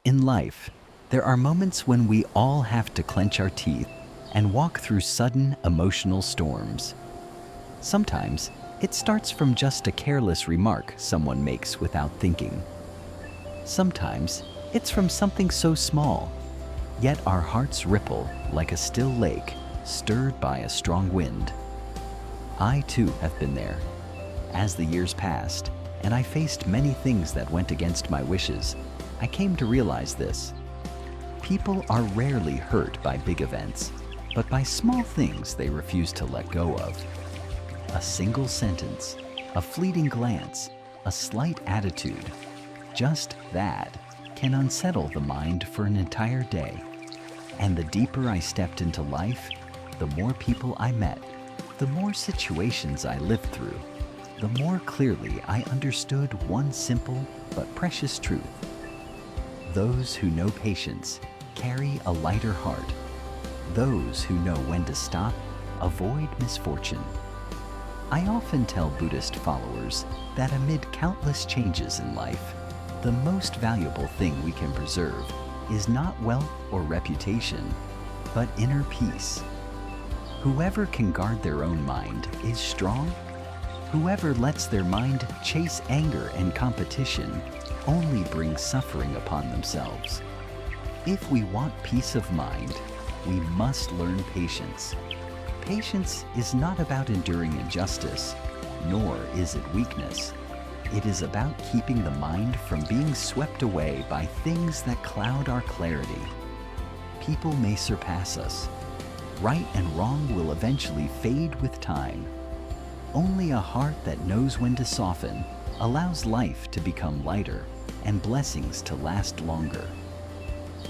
In life, there are moments when we all have to clench our teeth and walk through sudden emotional storms. Sometimes, it starts from just a careless remark someone makes without thinking. Sometimes, it's from something so small, yet our hearts ripple like a still lake stirred by a strong wind. I too have been there. As the years passed, and I faced many things that went against my wishes, I came to realize this. People are rarely hurt by big events, but by small things they refuse to let go of. A single sentence, a fleeting glance, a slight attitude, just that can unsettle the mind for an entire day. And the deeper I stepped into life, the more people I met, the more situations I lived through, the more clearly I understood one simple but precious truth. Those who know patience carry a lighter heart. Those who know when to stop avoid misfortune. I often tell Buddhist followers that amid countless changes in life, the most valuable thing we can preserve is not wealth or reputation, but inner peace. Whoever can guard their own mind is strong. Whoever lets their mind chase anger and competition only brings suffering upon themselves. If we want peace of mind, we must learn patience. Patience is not about enduring injustice, nor is it weakness. It is about keeping the mind from being swept away by things that cloud our clarity. People may surpass us. Right and wrong will eventually fade with time. Only a heart that knows when to soften allows life to become lighter and blessings to last longer.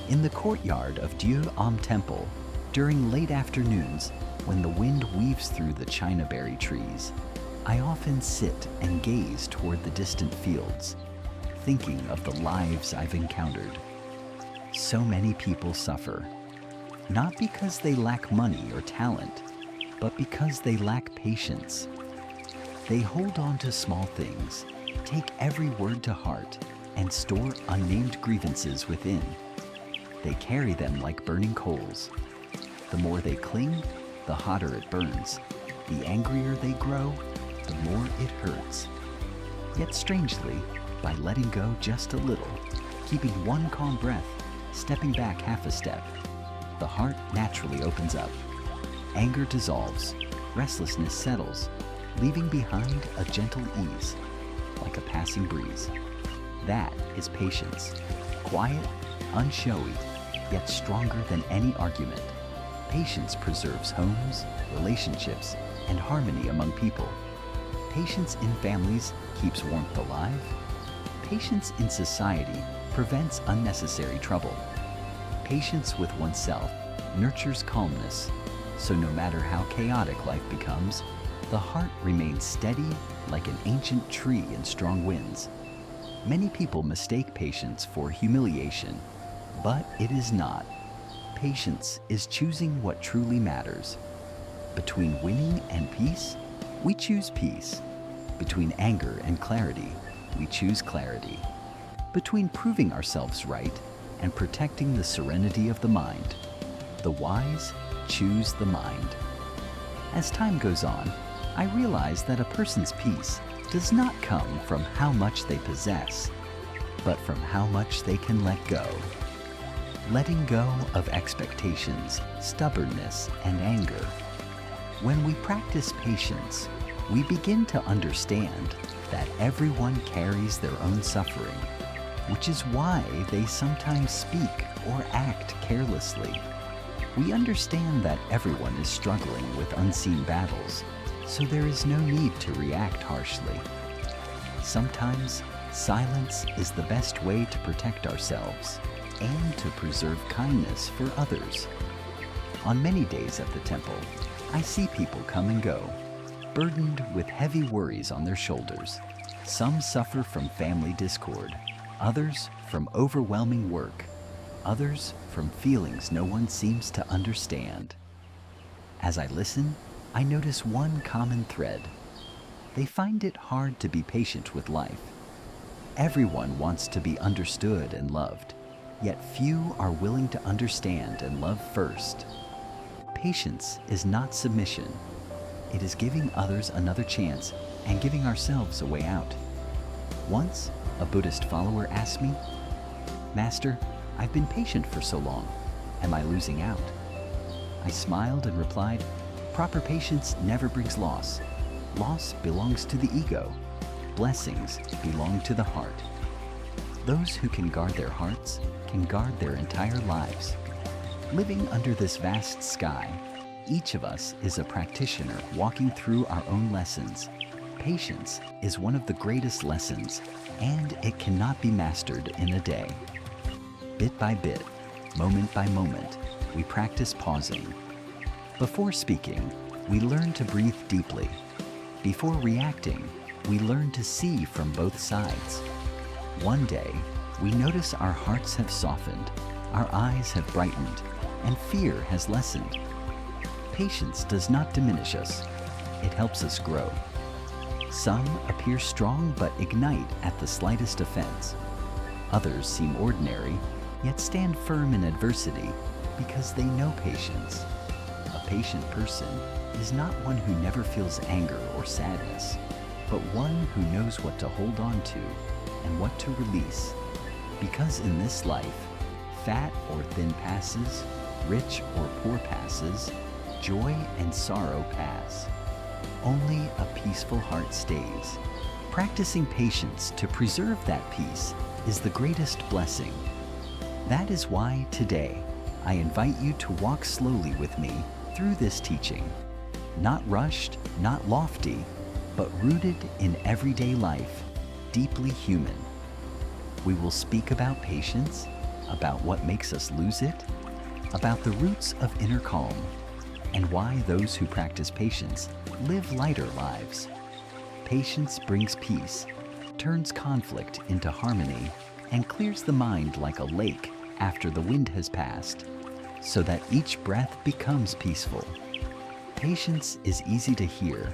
In the courtyard of Am Temple, during late afternoons, when the wind weaves through the chinaberry trees, I often sit and gaze toward the distant fields, thinking of the lives I've encountered. So many people suffer, not because they lack money or talent, but because they lack patience. They hold on to small things, take every word to heart, and store unnamed grievances within. They carry them like burning coals. The more they cling, the hotter it burns. The angrier they grow, the more it hurts. Yet strangely, by letting go just a little, keeping one calm breath, stepping back half a step, the heart naturally opens up. Anger dissolves, restlessness settles, leaving behind a gentle ease, like a passing breeze. That is patience. Quiet, unshowy, yet stronger than any argument. Patience preserves homes, relationships, and harmony among people. Patience in families keeps warmth alive. Patience in society prevents unnecessary trouble. Patience with oneself nurtures calmness, so no matter how chaotic life becomes, the heart remains steady like an ancient tree in strong winds. Many people mistake patience for humiliation, but it is not. Patience is choosing what truly matters. Between winning and peace, we choose peace. Between anger and clarity, we choose clarity. Between proving ourselves right and protecting the serenity of the mind, the wise choose the mind. As time goes on, I realize that a person's peace does not come from how much they possess, but from how much they can let go. Letting go of expectations, stubbornness, and anger. When we practice patience, we begin to understand that everyone carries their own suffering, which is why they sometimes speak or act carelessly. We understand that everyone is struggling with unseen battles, so there is no need to react harshly. Sometimes, silence is the best way to protect ourselves and to preserve kindness for others. On many days at the temple, I see people come and go, burdened with heavy worries on their shoulders. Some suffer from family discord, others from overwhelming work, others from feelings no one seems to understand. As I listen, I notice one common thread. They find it hard to be patient with life. Everyone wants to be understood and loved, yet few are willing to understand and love first. Patience is not submission. It is giving others another chance and giving ourselves a way out. Once, a Buddhist follower asked me, "Master, I've been patient for so long. Am I losing out?" I smiled and replied, "Proper patience never brings loss. Loss belongs to the ego. Blessings belong to the heart." Those who can guard their hearts can guard their entire lives. Living under this vast sky, each of us is a practitioner walking through our own lessons. Patience is one of the greatest lessons, and it cannot be mastered in a day. Bit by bit, moment by moment, we practice pausing. Before speaking, we learn to breathe deeply. Before reacting, we learn to see from both sides. One day, we notice our hearts have softened, our eyes have brightened, and fear has lessened. Patience does not diminish us. It helps us grow. Some appear strong but ignite at the slightest offense. Others seem ordinary, yet stand firm in adversity because they know patience. A patient person is not one who never feels anger or sadness, but one who knows what to hold on to and what to release. Because in this life, fat or thin passes, rich or poor passes, joy and sorrow pass. Only a peaceful heart stays. Practicing patience to preserve that peace is the greatest blessing. That is why today I invite you to walk slowly with me through this teaching. Not rushed, not lofty, but rooted in everyday life, deeply human. We will speak about patience, about what makes us lose it, about the roots of inner calm, and why those who practice patience live lighter lives. Patience brings peace, turns conflict into harmony, and clears the mind like a lake after the wind has passed, so that each breath becomes peaceful. Patience is easy to hear,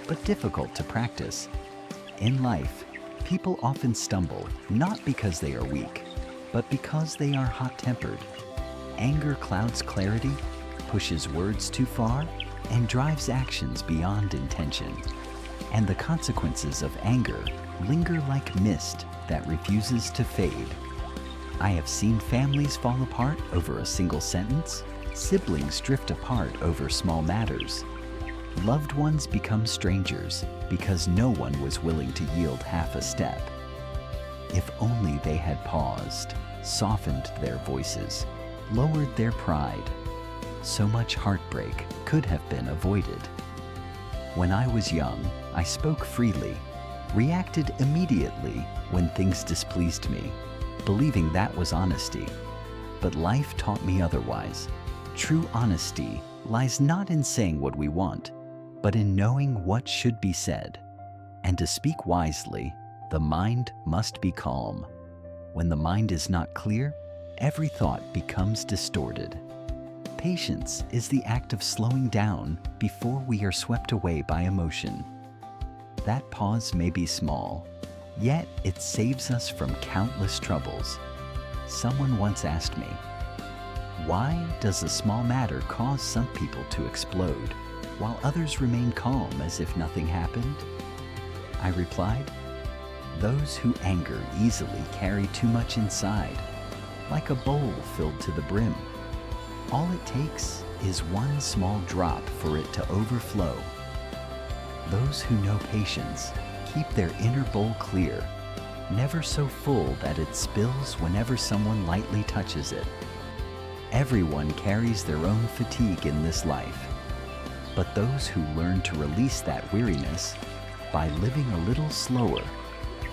but difficult to practice. In life, people often stumble not because they are weak, but because they are hot-tempered. Anger clouds clarity, pushes words too far, and drives actions beyond intention. And the consequences of anger linger like mist that refuses to fade. I have seen families fall apart over a single sentence, siblings drift apart over small matters. Loved ones become strangers because no one was willing to yield half a step. If only they had paused, softened their voices, lowered their pride, so much heartbreak could have been avoided. When I was young, I spoke freely, reacted immediately when things displeased me, believing that was honesty. But life taught me otherwise. True honesty lies not in saying what we want, but in knowing what should be said. And to speak wisely, the mind must be calm. When the mind is not clear, every thought becomes distorted. Patience is the act of slowing down before we are swept away by emotion. That pause may be small, yet it saves us from countless troubles. Someone once asked me, "Why does a small matter cause some people to explode, while others remain calm as if nothing happened?" I replied, "Those who anger easily carry too much inside, like a bowl filled to the brim. All it takes is one small drop for it to overflow. Those who know patience keep their inner bowl clear, never so full that it spills whenever someone lightly touches it. Everyone carries their own fatigue in this life, but those who learn to release that weariness by living a little slower,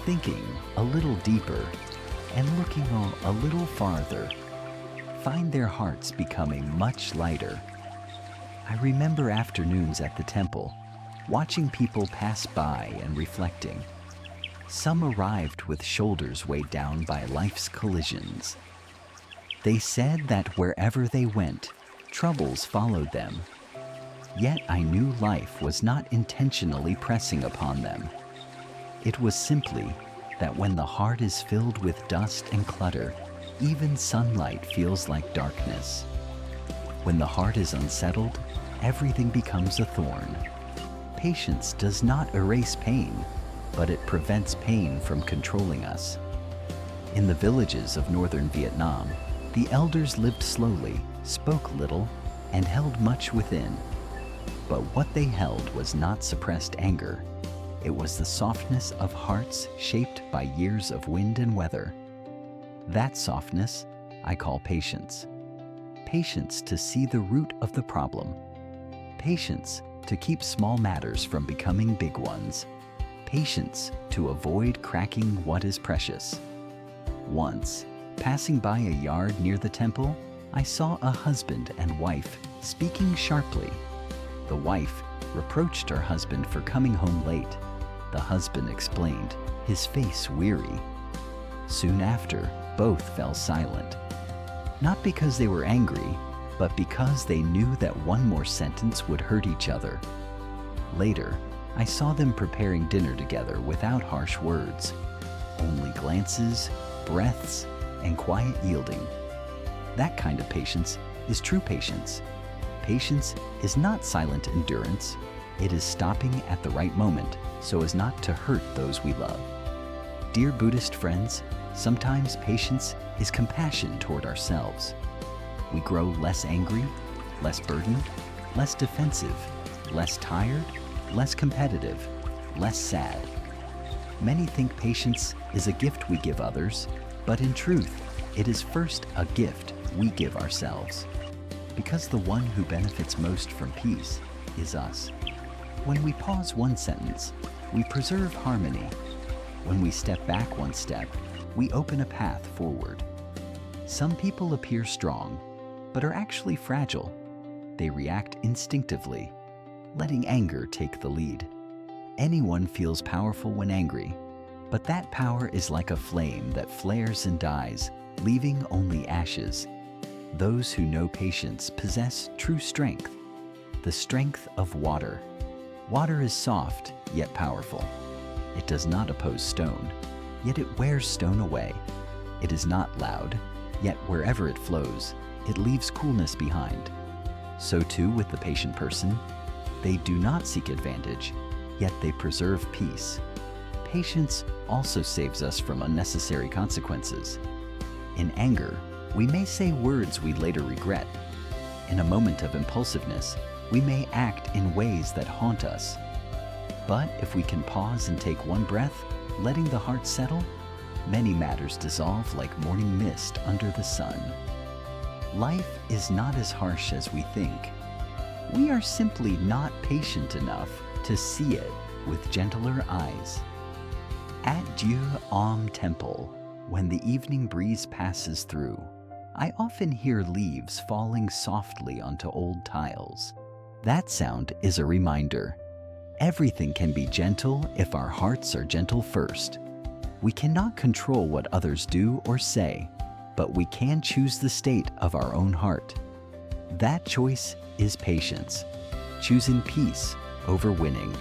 thinking a little deeper, and looking a little farther, find their hearts becoming much lighter." I remember afternoons at the temple, watching people pass by and reflecting. Some arrived with shoulders weighed down by life's collisions. They said that wherever they went, troubles followed them. Yet I knew life was not intentionally pressing upon them. It was simply that when the heart is filled with dust and clutter, even sunlight feels like darkness. When the heart is unsettled, everything becomes a thorn. Patience does not erase pain, but it prevents pain from controlling us. In the villages of northern Vietnam, the elders lived slowly, spoke little, and held much within. But what they held was not suppressed anger. It was the softness of hearts shaped by years of wind and weather. That softness I call patience. Patience to see the root of the problem. Patience to keep small matters from becoming big ones. Patience to avoid cracking what is precious. Once, passing by a yard near the temple, I saw a husband and wife speaking sharply. The wife reproached her husband for coming home late. The husband explained, his face weary. Soon after, both fell silent. Not because they were angry, but because they knew that one more sentence would hurt each other. Later, I saw them preparing dinner together without harsh words, only glances, breaths, and quiet yielding. That kind of patience is true patience. Patience is not silent endurance. It is stopping at the right moment so as not to hurt those we love. Dear Buddhist friends, sometimes patience is compassion toward ourselves. We grow less angry, less burdened, less defensive, less tired, less competitive, less sad. Many think patience is a gift we give others, but in truth, it is first a gift we give ourselves. Because the one who benefits most from peace is us. When we pause one sentence, we preserve harmony. When we step back one step, we open a path forward. Some people appear strong, but are actually fragile. They react instinctively, letting anger take the lead. Anyone feels powerful when angry, but that power is like a flame that flares and dies, leaving only ashes. Those who know patience possess true strength, the strength of water. Water is soft, yet powerful. It does not oppose stone, yet it wears stone away. It is not loud, yet wherever it flows, it leaves coolness behind. So too with the patient person. They do not seek advantage, yet they preserve peace. Patience also saves us from unnecessary consequences. In anger, we may say words we later regret. In a moment of impulsiveness, we may act in ways that haunt us. But if we can pause and take one breath, letting the heart settle, many matters dissolve like morning mist under the sun. Life is not as harsh as we think. We are simply not patient enough to see it with gentler eyes. At Dieu Om Temple, when the evening breeze passes through, I often hear leaves falling softly onto old tiles. That sound is a reminder. Everything can be gentle if our hearts are gentle first. We cannot control what others do or say, but we can choose the state of our own heart. That choice is patience, choosing peace over winning,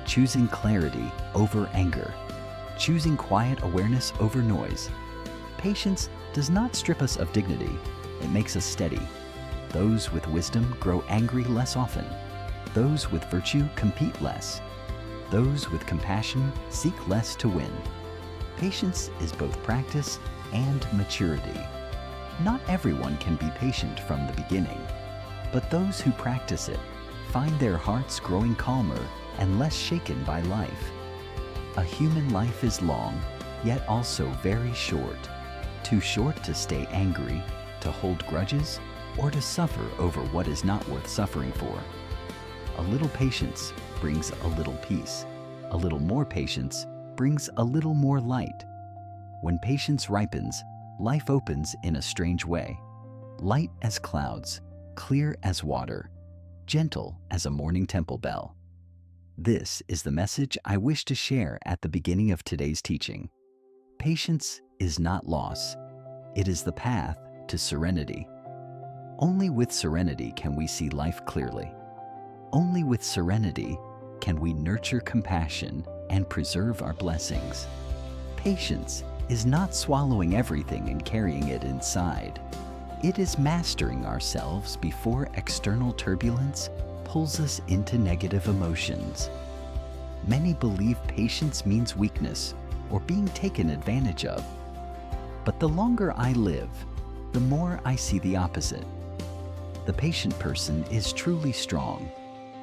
choosing clarity over anger, choosing quiet awareness over noise. Patience does not strip us of dignity, it makes us steady. Those with wisdom grow angry less often. Those with virtue compete less. Those with compassion seek less to win. Patience is both practice and maturity. Not everyone can be patient from the beginning, but those who practice it find their hearts growing calmer and less shaken by life. A human life is long, yet also very short. Too short to stay angry, to hold grudges, or to suffer over what is not worth suffering for. A little patience brings a little peace. A little more patience brings a little more light. When patience ripens, life opens in a strange way. Light as clouds, clear as water, gentle as a morning temple bell. This is the message I wish to share at the beginning of today's teaching. Patience is not loss. It is the path to serenity. Only with serenity can we see life clearly. Only with serenity can we nurture compassion and preserve our blessings. Patience is not swallowing everything and carrying it inside. It is mastering ourselves before external turbulence pulls us into negative emotions. Many believe patience means weakness or being taken advantage of. But the longer I live, the more I see the opposite. The patient person is truly strong.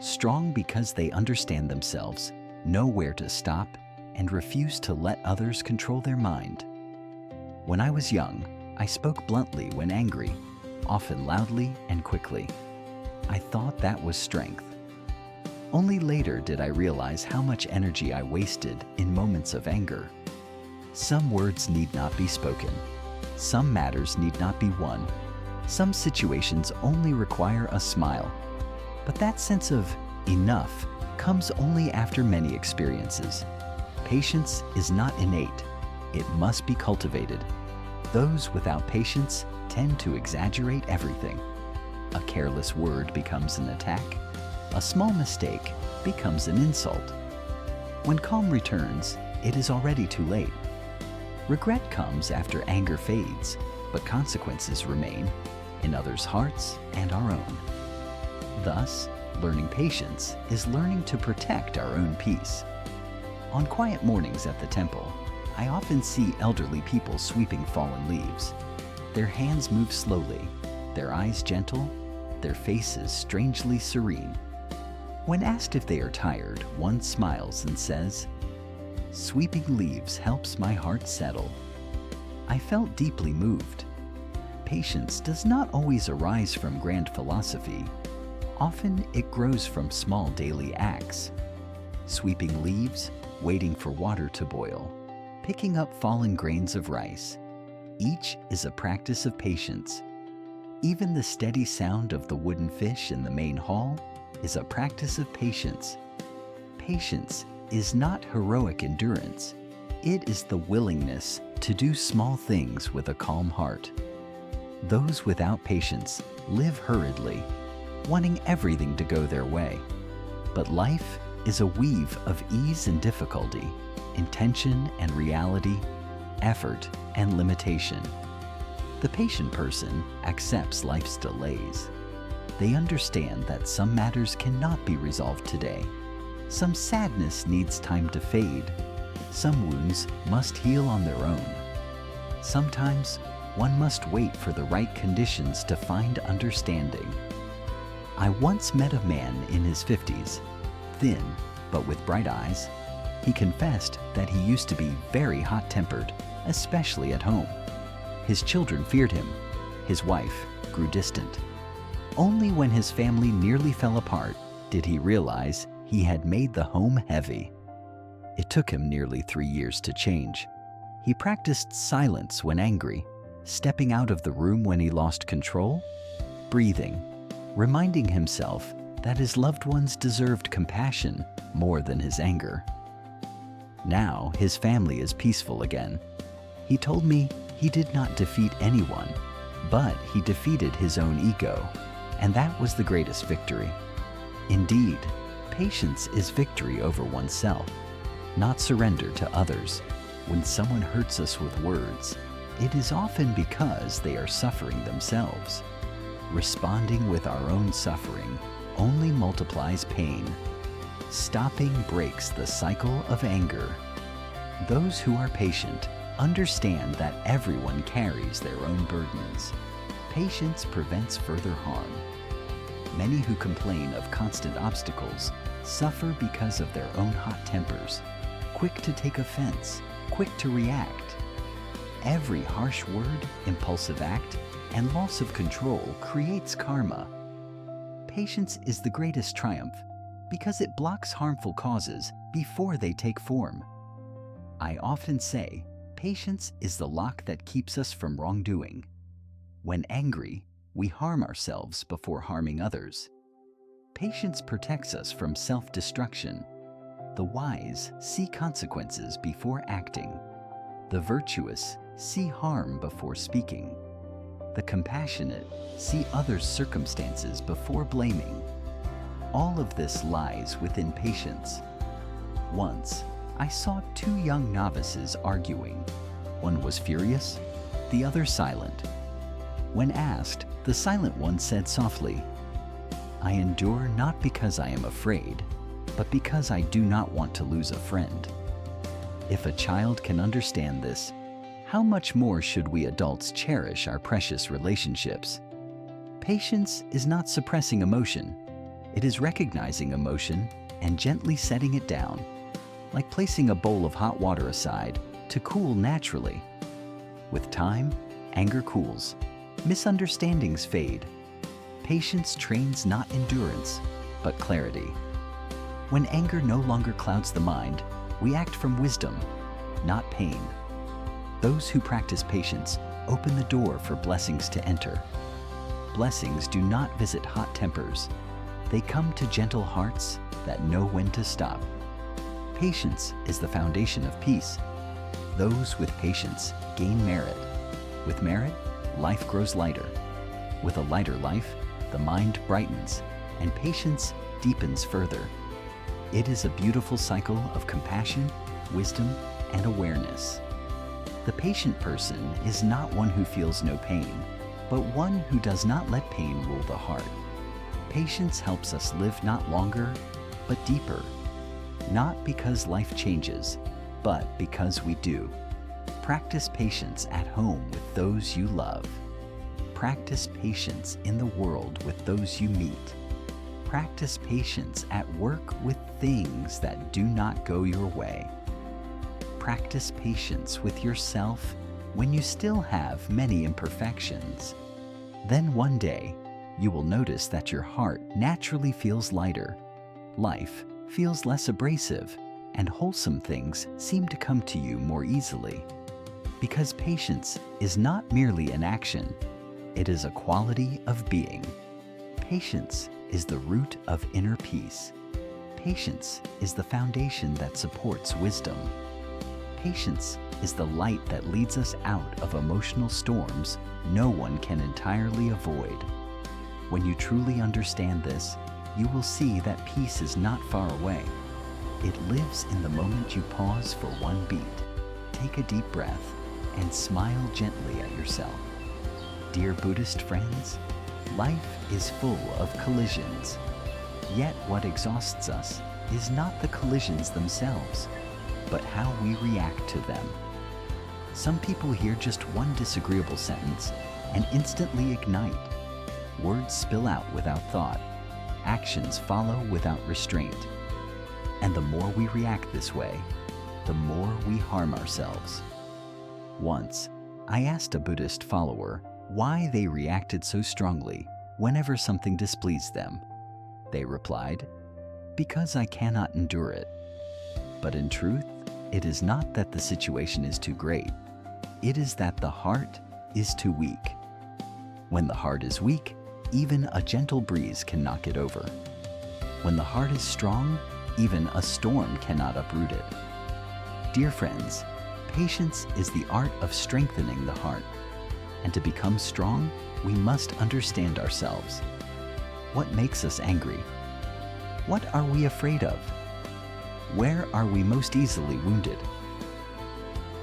Strong because they understand themselves, know where to stop, and refuse to let others control their mind. When I was young, I spoke bluntly when angry, often loudly and quickly. I thought that was strength. Only later did I realize how much energy I wasted in moments of anger. Some words need not be spoken. Some matters need not be won. Some situations only require a smile. But that sense of enough comes only after many experiences. Patience is not innate. It must be cultivated. Those without patience tend to exaggerate everything. A careless word becomes an attack. A small mistake becomes an insult. When calm returns, it is already too late. Regret comes after anger fades, but consequences remain in others' hearts and our own. Thus, learning patience is learning to protect our own peace. On quiet mornings at the temple, I often see elderly people sweeping fallen leaves. Their hands move slowly, their eyes gentle, their faces strangely serene. When asked if they are tired, one smiles and says, "Sweeping leaves helps my heart settle." I felt deeply moved. Patience does not always arise from grand philosophy. Often it grows from small daily acts. Sweeping leaves, waiting for water to boil, picking up fallen grains of rice. Each is a practice of patience. Even the steady sound of the wooden fish in the main hall is a practice of patience. Patience is not heroic endurance. It is the willingness to do small things with a calm heart. Those without patience live hurriedly, wanting everything to go their way. But life is a weave of ease and difficulty, intention and reality, effort and limitation. The patient person accepts life's delays. They understand that some matters cannot be resolved today. Some sadness needs time to fade. Some wounds must heal on their own. Sometimes one must wait for the right conditions to find understanding. I once met a man in his 50s, thin but with bright eyes. He confessed that he used to be very hot-tempered, especially at home. His children feared him. His wife grew distant. Only when his family nearly fell apart did he realize he had made the home heavy. It took him nearly 3 years to change. He practiced silence when angry, stepping out of the room when he lost control, breathing, reminding himself that his loved ones deserved compassion more than his anger. Now his family is peaceful again. He told me he did not defeat anyone, but he defeated his own ego, and that was the greatest victory. Indeed, patience is victory over oneself, not surrender to others. When someone hurts us with words, it is often because they are suffering themselves. Responding with our own suffering only multiplies pain. Stopping breaks the cycle of anger. Those who are patient understand that everyone carries their own burdens. Patience prevents further harm. Many who complain of constant obstacles suffer because of their own hot tempers, quick to take offense, quick to react. Every harsh word, impulsive act, and loss of control creates karma. Patience is the greatest triumph because it blocks harmful causes before they take form. I often say, patience is the lock that keeps us from wrongdoing. When angry, we harm ourselves before harming others. Patience protects us from self-destruction. The wise see consequences before acting. The virtuous see harm before speaking. The compassionate see others' circumstances before blaming. All of this lies within patience. Once, I saw two young novices arguing. One was furious, the other silent. When asked, the silent one said softly, "I endure not because I am afraid, but because I do not want to lose a friend." If a child can understand this, how much more should we adults cherish our precious relationships? Patience is not suppressing emotion. It is recognizing emotion and gently setting it down, like placing a bowl of hot water aside to cool naturally. With time, anger cools, misunderstandings fade. Patience trains not endurance, but clarity. When anger no longer clouds the mind, we act from wisdom, not pain. Those who practice patience open the door for blessings to enter. Blessings do not visit hot tempers. They come to gentle hearts that know when to stop. Patience is the foundation of peace. Those with patience gain merit. With merit, life grows lighter. With a lighter life, the mind brightens, and patience deepens further. It is a beautiful cycle of compassion, wisdom, and awareness. The patient person is not one who feels no pain, but one who does not let pain rule the heart. Patience helps us live not longer, but deeper. Not because life changes, but because we do. Practice patience at home with those you love. Practice patience in the world with those you meet. Practice patience at work with things that do not go your way. Practice patience with yourself when you still have many imperfections. Then one day, you will notice that your heart naturally feels lighter. Life feels less abrasive, and wholesome things seem to come to you more easily. Because patience is not merely an action, it is a quality of being. Patience is the root of inner peace. Patience is the foundation that supports wisdom. Patience is the light that leads us out of emotional storms no one can entirely avoid. When you truly understand this, you will see that peace is not far away. It lives in the moment you pause for one beat, take a deep breath, and smile gently at yourself. Dear Buddhist friends, life is full of collisions. Yet what exhausts us is not the collisions themselves, but how we react to them. Some people hear just one disagreeable sentence and instantly ignite. Words spill out without thought. Actions follow without restraint. And the more we react this way, the more we harm ourselves. Once, I asked a Buddhist follower why they reacted so strongly whenever something displeased them. They replied, "Because I cannot endure it." But in truth, it is not that the situation is too great. It is that the heart is too weak. When the heart is weak, even a gentle breeze can knock it over. When the heart is strong, even a storm cannot uproot it. Dear friends, patience is the art of strengthening the heart. And to become strong, we must understand ourselves. What makes us angry? What are we afraid of? Where are we most easily wounded?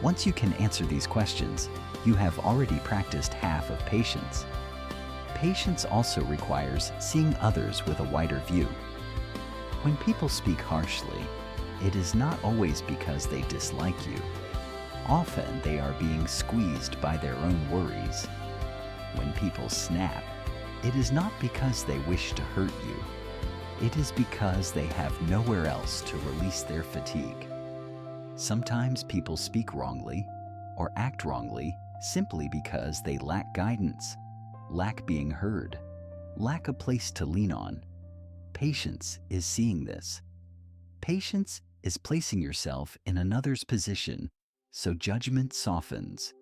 Once you can answer these questions, you have already practiced half of patience. Patience also requires seeing others with a wider view. When people speak harshly, it is not always because they dislike you. Often they are being squeezed by their own worries. When people snap, it is not because they wish to hurt you. It is because they have nowhere else to release their fatigue. Sometimes people speak wrongly or act wrongly simply because they lack guidance, lack being heard, lack a place to lean on. Patience is seeing this. Patience is placing yourself in another's position so judgment softens.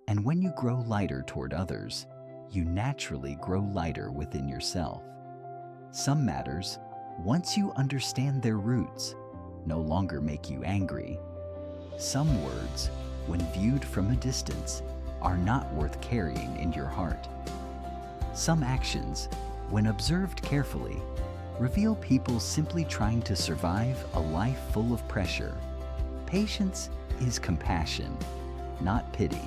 And when you grow lighter toward others, you naturally grow lighter within yourself. Some matters, once you understand their roots, no longer make you angry. Some words, when viewed from a distance, are not worth carrying in your heart. Some actions, when observed carefully, reveal people simply trying to survive a life full of pressure. Patience is compassion. not pity.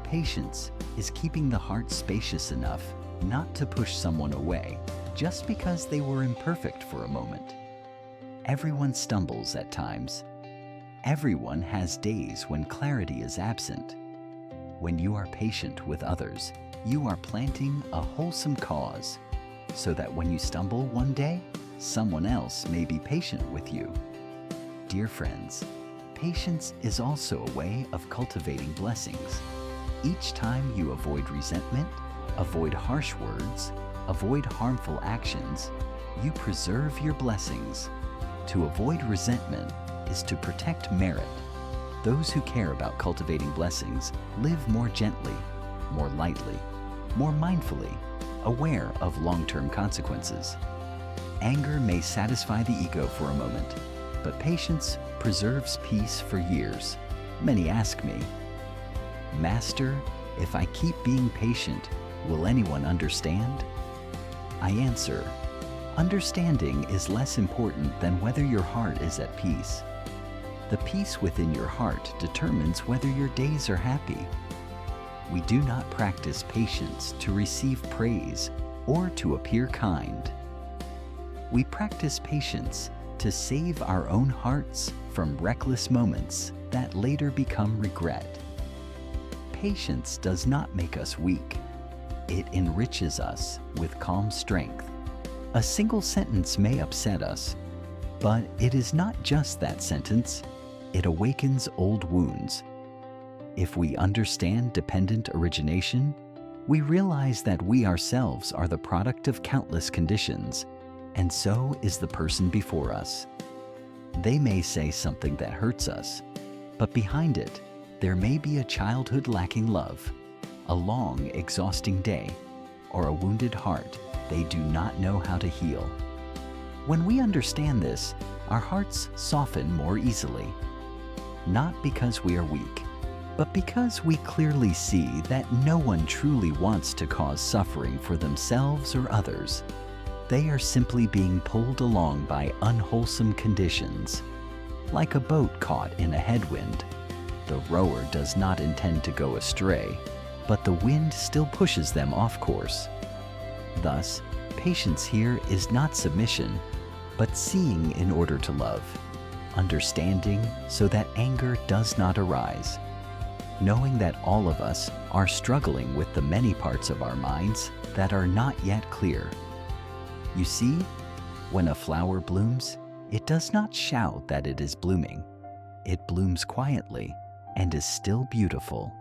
Patience is keeping the heart spacious enough not to push someone away just because they were imperfect for a moment. Everyone stumbles at times. Everyone has days when clarity is absent. When you are patient with others, you are planting a wholesome cause, so that when you stumble one day, someone else may be patient with you. Dear friends, patience is also a way of cultivating blessings. Each time you avoid resentment, avoid harsh words, avoid harmful actions, you preserve your blessings. To avoid resentment is to protect merit. Those who care about cultivating blessings live more gently, more lightly, more mindfully, aware of long-term consequences. Anger may satisfy the ego for a moment, but patience preserves peace for years. Many ask me, Master, if I keep being patient, will anyone understand? I answer, understanding is less important than whether your heart is at peace. The peace within your heart determines whether your days are happy. We do not practice patience to receive praise or to appear kind. We practice patience to save our own hearts from reckless moments that later become regret. Patience does not make us weak. It enriches us with calm strength. A single sentence may upset us, but it is not just that sentence. It awakens old wounds. If we understand dependent origination, we realize that we ourselves are the product of countless conditions, and so is the person before us. They may say something that hurts us, but behind it, there may be a childhood lacking love, a long, exhausting day, or a wounded heart they do not know how to heal. When we understand this, our hearts soften more easily. Not because we are weak, but because we clearly see that no one truly wants to cause suffering for themselves or others. They are simply being pulled along by unwholesome conditions. Like a boat caught in a headwind, the rower does not intend to go astray, but the wind still pushes them off course. Thus, patience here is not submission, but seeing in order to love. Understanding so that anger does not arise, knowing that all of us are struggling with the many parts of our minds that are not yet clear. You see, when a flower blooms, it does not shout that it is blooming. It blooms quietly and is still beautiful.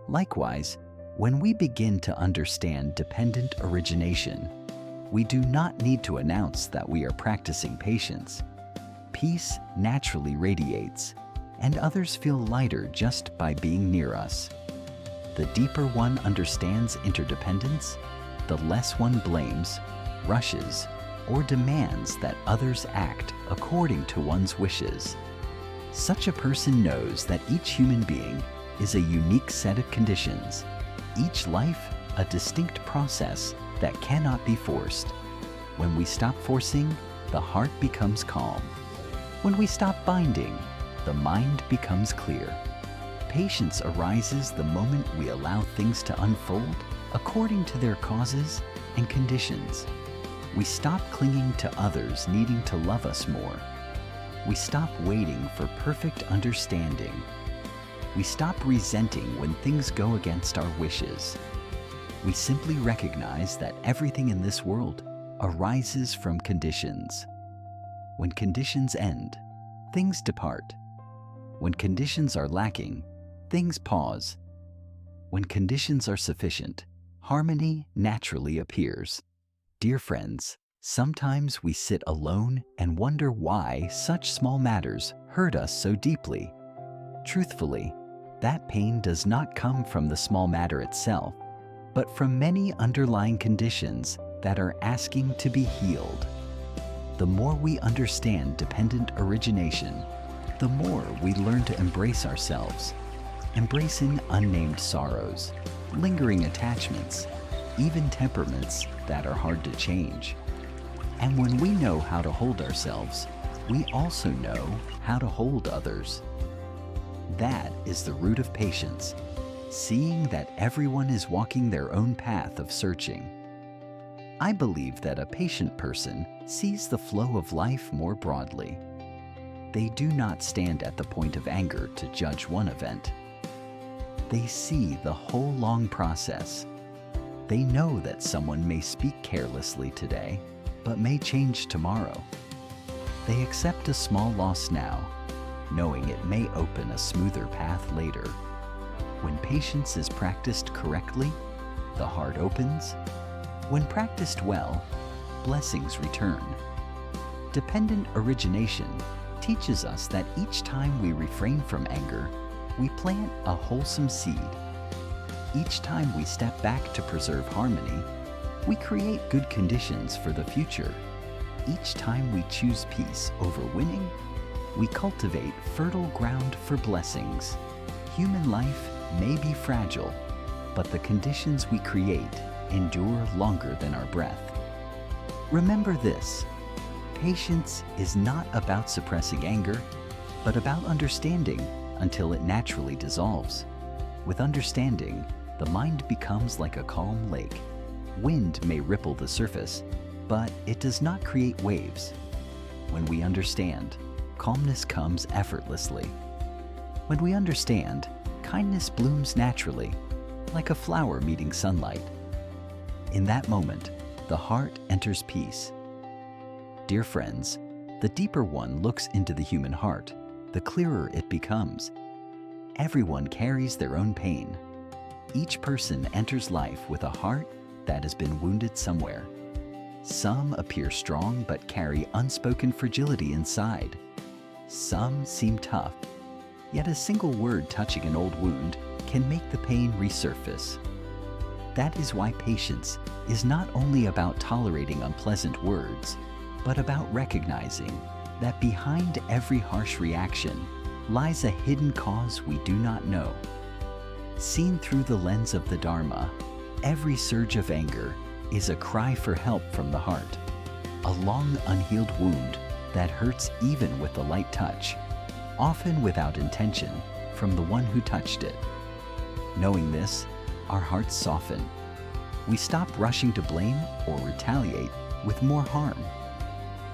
Likewise, when we begin to understand dependent origination, we do not need to announce that we are practicing patience. Peace naturally radiates, and others feel lighter just by being near us. The deeper one understands interdependence, the less one blames, rushes, or demands that others act according to one's wishes. Such a person knows that each human being is a unique set of conditions, each life a distinct process that cannot be forced. When we stop forcing, the heart becomes calm. When we stop binding, the mind becomes clear. Patience arises the moment we allow things to unfold according to their causes and conditions. We stop clinging to others needing to love us more. We stop waiting for perfect understanding. We stop resenting when things go against our wishes. We simply recognize that everything in this world arises from conditions. When conditions end, things depart. When conditions are lacking, things pause. When conditions are sufficient, harmony naturally appears. Dear friends, sometimes we sit alone and wonder why such small matters hurt us so deeply. Truthfully, that pain does not come from the small matter itself, but from many underlying conditions that are asking to be healed. The more we understand dependent origination, the more we learn to embrace ourselves, embracing unnamed sorrows, lingering attachments, even temperaments that are hard to change. And when we know how to hold ourselves, we also know how to hold others. That is the root of patience, seeing that everyone is walking their own path of searching. I believe that a patient person sees the flow of life more broadly. They do not stand at the point of anger to judge one event. They see the whole long process. They know that someone may speak carelessly today, but may change tomorrow. They accept a small loss now, knowing it may open a smoother path later. When patience is practiced correctly, the heart opens. When practiced well, blessings return. Dependent origination teaches us that each time we refrain from anger, we plant a wholesome seed. Each time we step back to preserve harmony, we create good conditions for the future. Each time we choose peace over winning, we cultivate fertile ground for blessings. Human life may be fragile, but the conditions we create endure longer than our breath. Remember this: patience is not about suppressing anger, but about understanding until it naturally dissolves. With understanding, the mind becomes like a calm lake. Wind may ripple the surface, but it does not create waves. When we understand, calmness comes effortlessly. When we understand, kindness blooms naturally, like a flower meeting sunlight. In that moment, the heart enters peace. Dear friends, the deeper one looks into the human heart, the clearer it becomes. Everyone carries their own pain. Each person enters life with a heart that has been wounded somewhere. Some appear strong but carry unspoken fragility inside. Some seem tough, yet a single word touching an old wound can make the pain resurface. That is why patience is not only about tolerating unpleasant words, but about recognizing that behind every harsh reaction lies a hidden cause we do not know. Seen through the lens of the Dharma, every surge of anger is a cry for help from the heart, a long unhealed wound that hurts even with a light touch, often without intention from the one who touched it. Knowing this, our hearts soften. We stop rushing to blame or retaliate with more harm.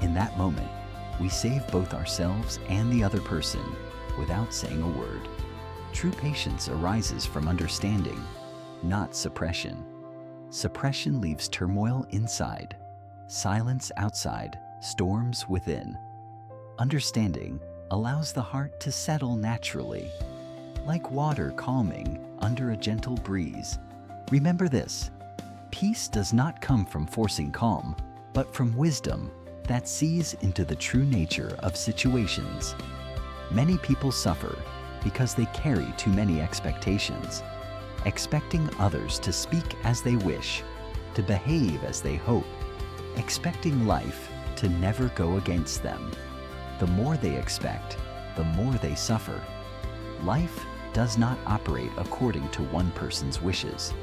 In that moment, we save both ourselves and the other person without saying a word. True patience arises from understanding, not suppression. Suppression leaves turmoil inside, silence outside, storms within. Understanding allows the heart to settle naturally, like water calming under a gentle breeze. Remember this: peace does not come from forcing calm, but from wisdom that sees into the true nature of situations. Many people suffer because they carry too many expectations, expecting others to speak as they wish, to behave as they hope, expecting life to never go against them. The more they expect, the more they suffer. Life does not operate according to one person's wishes.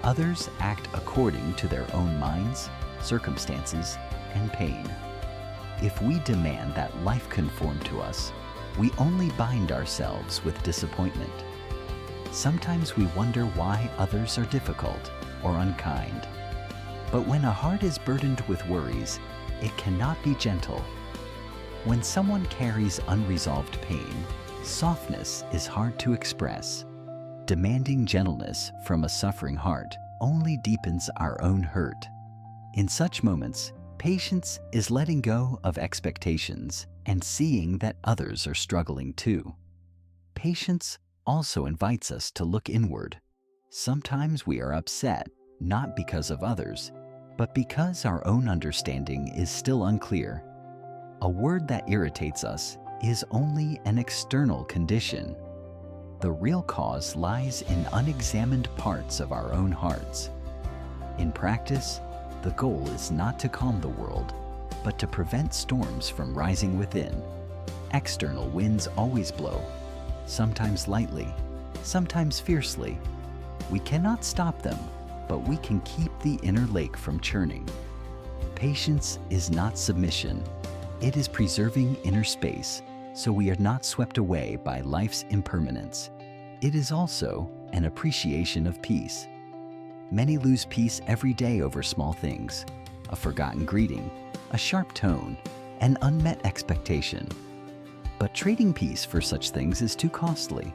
Others act according to their own minds, circumstances, and pain. If we demand that life conform to us, we only bind ourselves with disappointment. Sometimes we wonder why others are difficult or unkind. But when a heart is burdened with worries, it cannot be gentle. When someone carries unresolved pain, softness is hard to express. Demanding gentleness from a suffering heart only deepens our own hurt. In such moments, patience is letting go of expectations and seeing that others are struggling too. Patience also invites us to look inward. Sometimes we are upset, not because of others, but because our own understanding is still unclear. A word that irritates us is only an external condition. The real cause lies in unexamined parts of our own hearts. In practice, the goal is not to calm the world, but to prevent storms from rising within. External winds always blow, sometimes lightly, sometimes fiercely. We cannot stop them, but we can keep the inner lake from churning. Patience is not submission. It is preserving inner space so we are not swept away by life's impermanence. It is also an appreciation of peace. Many lose peace every day over small things: a forgotten greeting, a sharp tone, an unmet expectation. But trading peace for such things is too costly.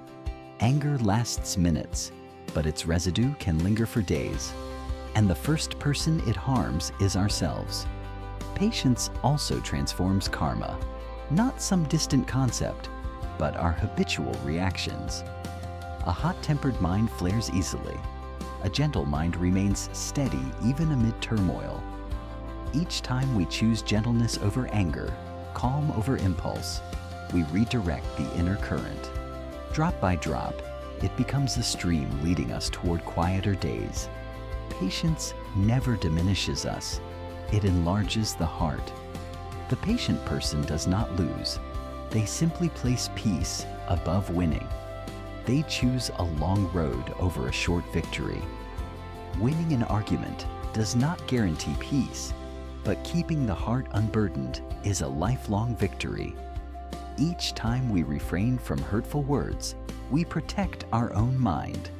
Anger lasts minutes, but its residue can linger for days. And the first person it harms is ourselves. Patience also transforms karma, not some distant concept, but our habitual reactions. A hot-tempered mind flares easily. A gentle mind remains steady even amid turmoil. Each time we choose gentleness over anger, calm over impulse, we redirect the inner current. Drop by drop, it becomes a stream leading us toward quieter days. Patience never diminishes us. It enlarges the heart. The patient person does not lose. They simply place peace above winning. They choose a long road over a short victory. Winning an argument does not guarantee peace, but keeping the heart unburdened is a lifelong victory. Each time we refrain from hurtful words, we protect our own mind.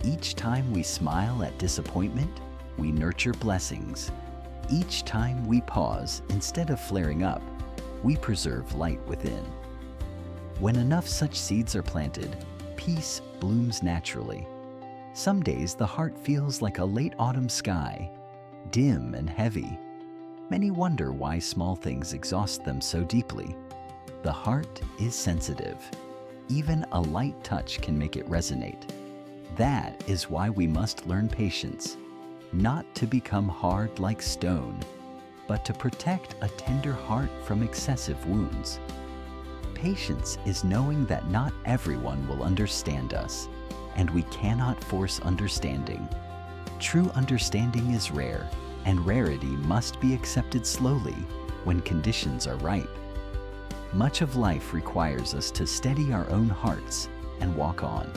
Each time we smile at disappointment, we nurture blessings. Each time we pause instead of flaring up, we preserve light within. When enough such seeds are planted, peace blooms naturally. Some days the heart feels like a late autumn sky, dim and heavy. Many wonder why small things exhaust them so deeply. The heart is sensitive. Even a light touch can make it resonate. That is why we must learn patience, not to become hard like stone, but to protect a tender heart from excessive wounds. Patience is knowing that not everyone will understand us, and we cannot force understanding. True understanding is rare, and rarity must be accepted slowly when conditions are ripe. Much of life requires us to steady our own hearts and walk on.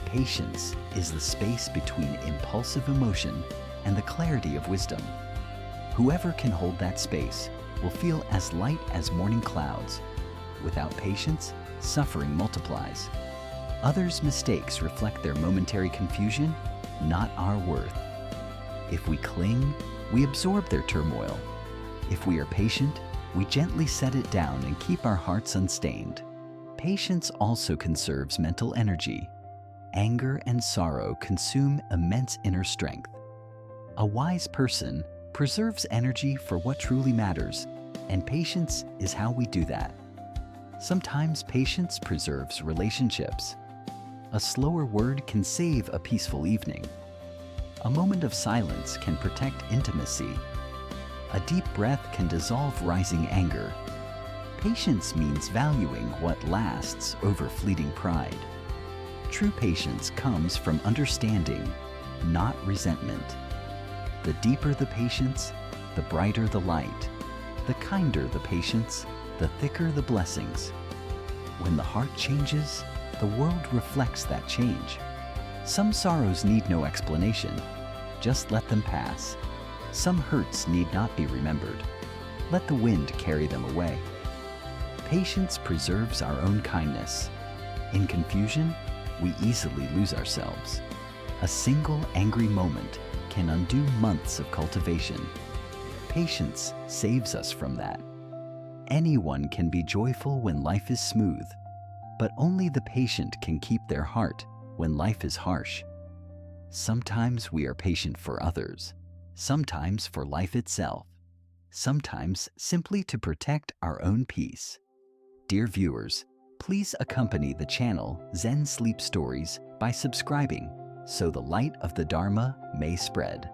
Patience is the space between impulsive emotion and the clarity of wisdom. Whoever can hold that space will feel as light as morning clouds. Without patience, suffering multiplies. Others' mistakes reflect their momentary confusion, not our worth. If we cling, we absorb their turmoil. If we are patient, we gently set it down and keep our hearts unstained. Patience also conserves mental energy. Anger and sorrow consume immense inner strength. A wise person preserves energy for what truly matters, and patience is how we do that. Sometimes patience preserves relationships. A slower word can save a peaceful evening. A moment of silence can protect intimacy. A deep breath can dissolve rising anger. Patience means valuing what lasts over fleeting pride. True patience comes from understanding, not resentment. The deeper the patience, the brighter the light. The kinder the patience, the thicker the blessings. When the heart changes, the world reflects that change. Some sorrows need no explanation. Just let them pass. Some hurts need not be remembered. Let the wind carry them away. Patience preserves our own kindness. In confusion, we easily lose ourselves. A single angry moment can undo months of cultivation. Patience saves us from that. Anyone can be joyful when life is smooth, but only the patient can keep their heart when life is harsh. Sometimes we are patient for others, sometimes for life itself, sometimes simply to protect our own peace. Dear viewers, please accompany the channel Zen Sleep Stories by subscribing so the light of the Dharma may spread.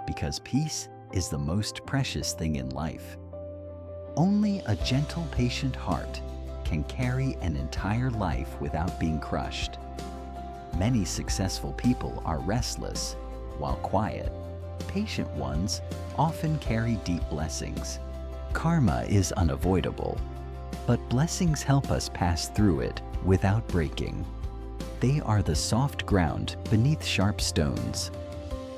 Because peace is the most precious thing in life. Only a gentle, patient heart can carry an entire life without being crushed. Many successful people are restless, while quiet. Patient ones often carry deep blessings. Karma is unavoidable, but blessings help us pass through it without breaking. They are the soft ground beneath sharp stones.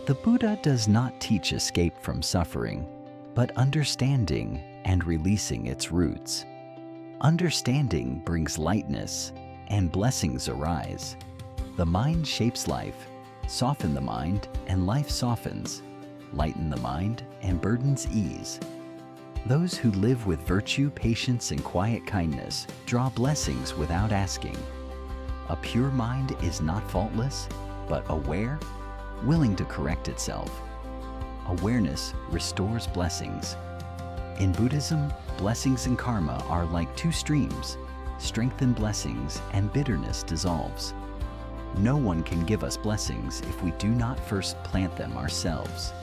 The Buddha does not teach escape from suffering, but understanding and releasing its roots. Understanding brings lightness, and blessings arise. The mind shapes life. Soften the mind, and life softens. Lighten the mind, and burdens ease. Those who live with virtue, patience, and quiet kindness draw blessings without asking. A pure mind is not faultless, but aware, willing to correct itself. Awareness restores blessings. In Buddhism, blessings and karma are like two streams. Strengthen blessings, and bitterness dissolves. No one can give us blessings if we do not first plant them ourselves.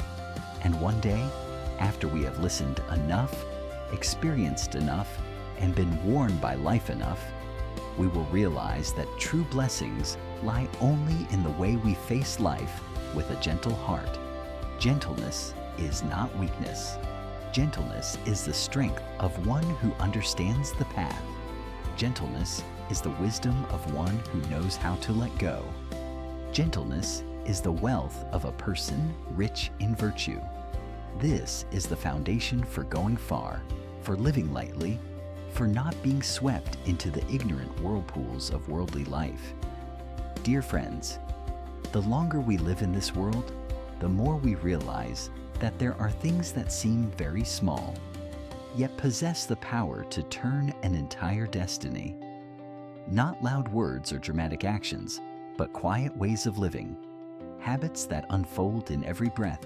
And one day, after we have listened enough, experienced enough, and been warned by life enough, we will realize that true blessings lie only in the way we face life with a gentle heart. Gentleness is not weakness. Gentleness is the strength of one who understands the path. Gentleness is the wisdom of one who knows how to let go. Gentleness is the wealth of a person rich in virtue. This is the foundation for going far, for living lightly, for not being swept into the ignorant whirlpools of worldly life. Dear friends, the longer we live in this world, the more we realize that there are things that seem very small, yet possess the power to turn an entire destiny. Not loud words or dramatic actions, but quiet ways of living, habits that unfold in every breath,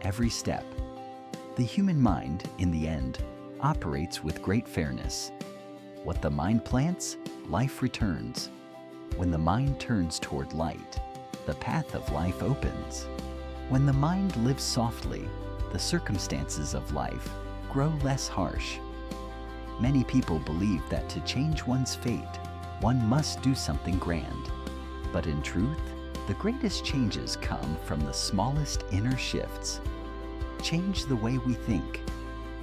every step. The human mind, in the end, operates with great fairness. What the mind plants, life returns. When the mind turns toward light, the path of life opens. When the mind lives softly, the circumstances of life grow less harsh. Many people believe that to change one's fate, one must do something grand. But in truth, the greatest changes come from the smallest inner shifts. Change the way we think,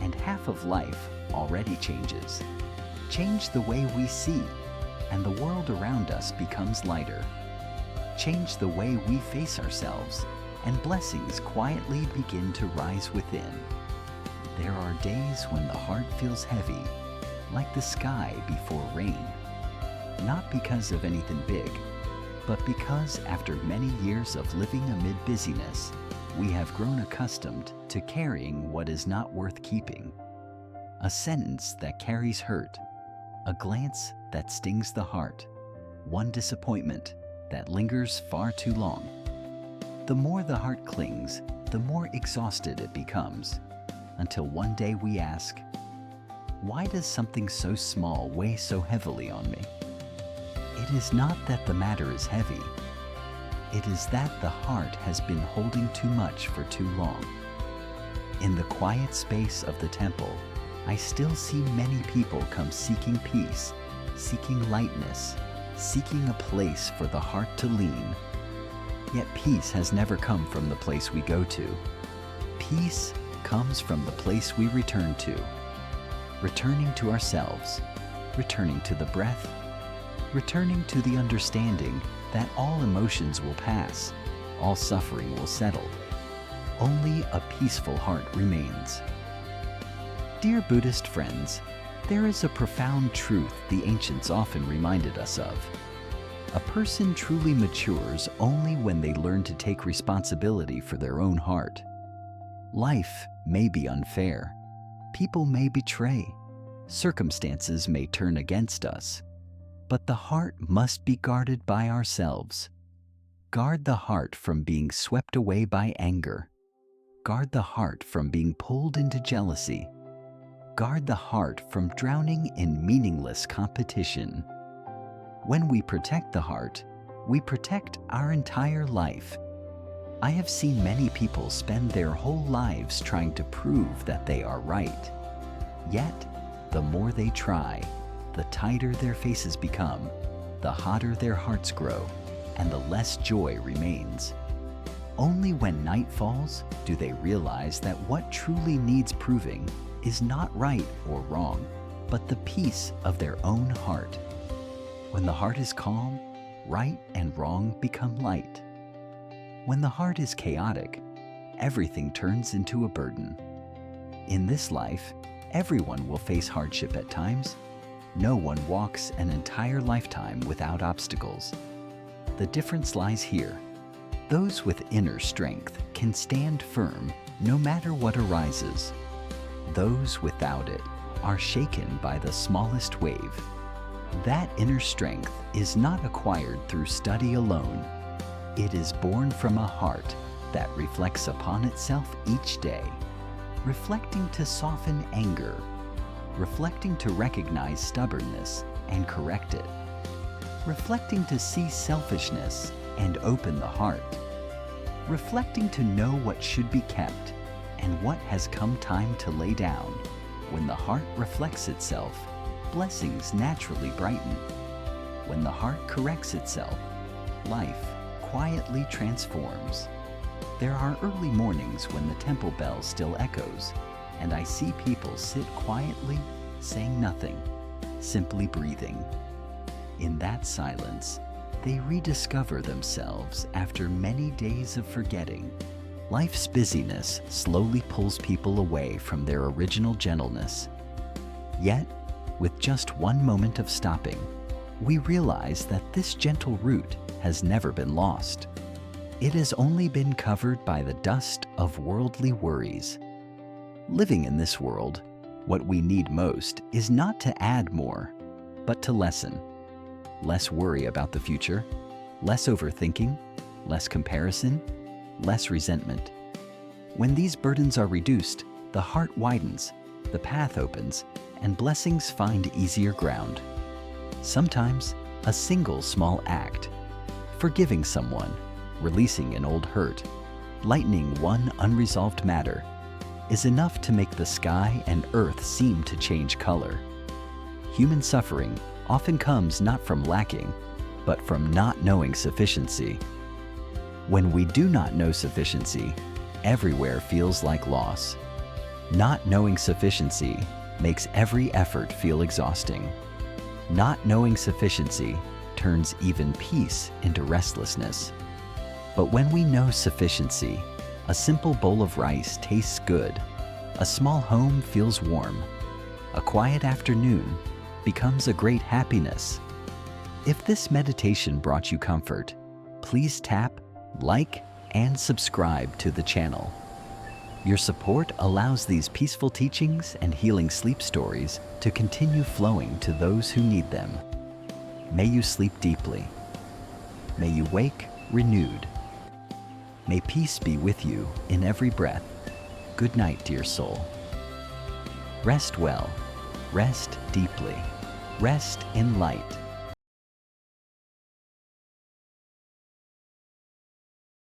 and half of life already changes. Change the way we see, and the world around us becomes lighter. Change the way we face ourselves, and blessings quietly begin to rise within. There are days when the heart feels heavy, like the sky before rain. Not because of anything big, but because after many years of living amid busyness, we have grown accustomed to carrying what is not worth keeping. A sentence that carries hurt, a glance that stings the heart, one disappointment that lingers far too long. The more the heart clings, the more exhausted it becomes, until one day we ask, why does something so small weigh so heavily on me? It is not that the matter is heavy. It is that the heart has been holding too much for too long. In the quiet space of the temple, I still see many people come seeking peace, seeking lightness, seeking a place for the heart to lean. Yet peace has never come from the place we go to. Peace comes from the place we return to. Returning to ourselves, returning to the breath, returning to the understanding that all emotions will pass, all suffering will settle. Only a peaceful heart remains. Dear Buddhist friends, there is a profound truth the ancients often reminded us of. A person truly matures only when they learn to take responsibility for their own heart. Life may be unfair. People may betray. Circumstances may turn against us. But the heart must be guarded by ourselves. Guard the heart from being swept away by anger. Guard the heart from being pulled into jealousy. Guard the heart from drowning in meaningless competition. When we protect the heart, we protect our entire life. I have seen many people spend their whole lives trying to prove that they are right. Yet, the more they try, the tighter their faces become, the hotter their hearts grow, and the less joy remains. Only when night falls do they realize that what truly needs proving is not right or wrong, but the peace of their own heart. When the heart is calm, right and wrong become light. When the heart is chaotic, everything turns into a burden. In this life, everyone will face hardship at times. No one walks an entire lifetime without obstacles. The difference lies here. Those with inner strength can stand firm no matter what arises. Those without it are shaken by the smallest wave. That inner strength is not acquired through study alone. It is born from a heart that reflects upon itself each day, reflecting to soften anger, reflecting to recognize stubbornness and correct it, reflecting to see selfishness and open the heart, reflecting to know what should be kept and what has come time to lay down. When the heart reflects itself, blessings naturally brighten. When the heart corrects itself, life quietly transforms. There are early mornings when the temple bell still echoes, and I see people sit quietly, saying nothing, simply breathing. In that silence, they rediscover themselves after many days of forgetting. Life's busyness slowly pulls people away from their original gentleness. Yet, with just one moment of stopping, we realize that this gentle root has never been lost. It has only been covered by the dust of worldly worries. Living in this world, what we need most is not to add more, but to lessen. Less worry about the future, less overthinking, less comparison, less resentment. When these burdens are reduced, the heart widens, the path opens, and blessings find easier ground. Sometimes, a single small act, forgiving someone, releasing an old hurt, lightening one unresolved matter, is enough to make the sky and earth seem to change color. Human suffering often comes not from lacking, but from not knowing sufficiency. When we do not know sufficiency, everywhere feels like loss. Not knowing sufficiency makes every effort feel exhausting. Not knowing sufficiency turns even peace into restlessness. But when we know sufficiency, a simple bowl of rice tastes good, a small home feels warm, a quiet afternoon becomes a great happiness. If this meditation brought you comfort, please tap like and subscribe to the channel. Your support allows these peaceful teachings and healing sleep stories to continue flowing to those who need them. May you sleep deeply. May you wake renewed. May peace be with you in every breath. Good night, dear soul. Rest well, rest deeply, rest in light.